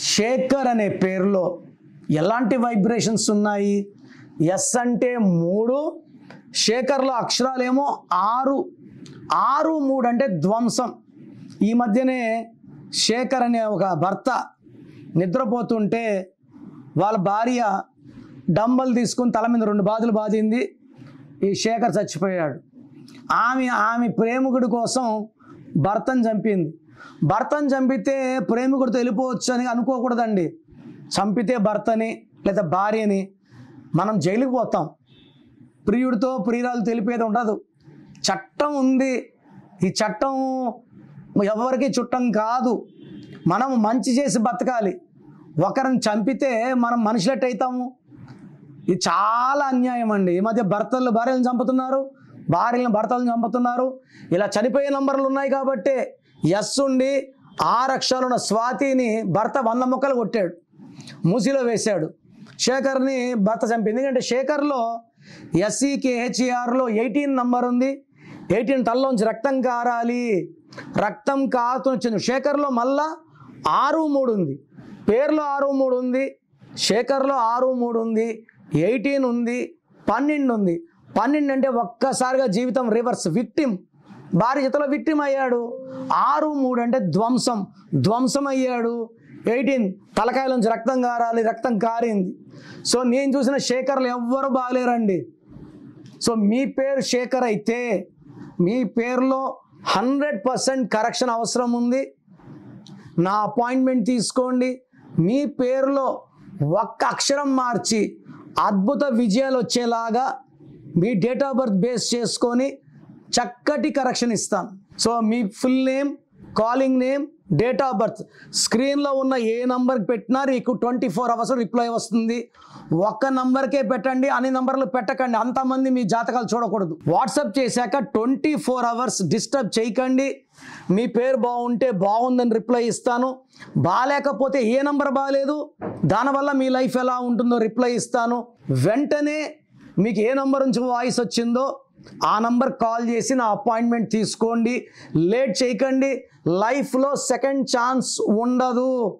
శేఖర్ అనే పేరులో ఎలాంటి వైబ్రేషన్స్ ఉన్నాయి? ఎస్ అంటే 3, శేఖర్లో అక్షరాలేమో 6. 6, 3 అంటే ధ్వంసం. ఈ మధ్యనే శేఖర్ అనే ఒక భర్త నిద్రపోతుంటే వాళ్ళ భార్య డంబల్ తీసుకుని తల మీద 2 బాదులు బాదింది. ఈ శేఖర్ చచ్చిపోయాడు. ఆమె ప్రేమికుడి కోసం భర్తను చంపింది. భర్తను చంపితే ప్రేమికుడితో వెళ్ళిపోవచ్చు అని అనుకోకూడదండి. చంపితే భర్తని లేదా భార్యని మనం జైలుకి పోతాం. ప్రియుడితో ప్రియురాలు తెలిపేది ఉండదు. చట్టం ఉంది. ఈ చట్టం ఎవరికి చుట్టం కాదు. మనం మంచి చేసి బతకాలి. ఒకరిని చంపితే మనం మనుషులెట్ అవుతాము. ఇది చాలా అన్యాయం అండి. ఈ మధ్య భర్తలు భార్యలను చంపుతున్నారు, భార్యలను భర్తలను చంపుతున్నారు. ఇలా చనిపోయే నంబర్లు ఉన్నాయి కాబట్టి ఎస్ ఉండి 6 అక్షరాలున్న స్వాతిని భర్త 100 ముక్కలు కొట్టాడు, మూసిలో వేశాడు. శేఖర్ని భర్త చంపింది. ఎందుకంటే శేఖర్లో SEKHERలో 18 నంబర్ ఉంది. 18 తల్లోంచి రక్తం కారాలి, రక్తం కారుతొచ్చింది. శేఖర్లో మళ్ళా 6, 3 ఉంది. పేరులో 6, 3 ఉంది. శేఖర్లో 6, 3 ఉంది. 18 ఉంది, 12 ఉంది. 12 అంటే ఒక్కసారిగా జీవితం రివర్స్. విక్టిమ్, భార్య చేతిలో విక్టిమ్ అయ్యాడు. 6, 3 అంటే ధ్వంసం అయ్యాడు. 18 తలకాయలోంచి రక్తం కారాలి, రక్తం కారింది. సో నేను చూసిన శేఖర్లు ఎవ్వరు బాగలేరండి. సో మీ పేరు శేఖర్ అయితే మీ పేరులో 100% కరెక్షన్ అవసరం ఉంది. నా అపాయింట్మెంట్ తీసుకోండి. మీ పేరులో ఒక్క అక్షరం మార్చి అద్భుత విజయాలు వచ్చేలాగా మీ డేట్ ఆఫ్ బర్త్ బేస్ చేసుకొని చక్కటి కరెక్షన్ ఇస్తాను. So me full name, calling name, date of birth స్క్రీన్లో ఉన్న ఏ నంబర్కి పెట్టినా మీకు 24 అవర్స్ రిప్లై వస్తుంది. ఒక్క నంబర్కే పెట్టండి, అన్ని నంబర్లు పెట్టకండి. అంతమంది మీ జాతకాలు చూడకూడదు. వాట్సాప్ చేశాక 24 అవర్స్ డిస్టర్బ్ చేయకండి. మీ పేరు బాగుంటే బాగుందని రిప్లై ఇస్తాను. బాగాలేకపోతే ఏ నంబర్ బాగాలేదు, దానివల్ల మీ లైఫ్ ఎలా ఉంటుందో రిప్లై ఇస్తాను. వెంటనే మీకు ఏ నంబర్ నుంచి వాయిస్ వచ్చిందో ఆ నంబర్ కాల్ చేసి నా అపాయింట్మెంట్ తీసుకోండి. లేట్ చేయకండి. లైఫ్లో సెకండ్ ఛాన్స్ ఉండదు.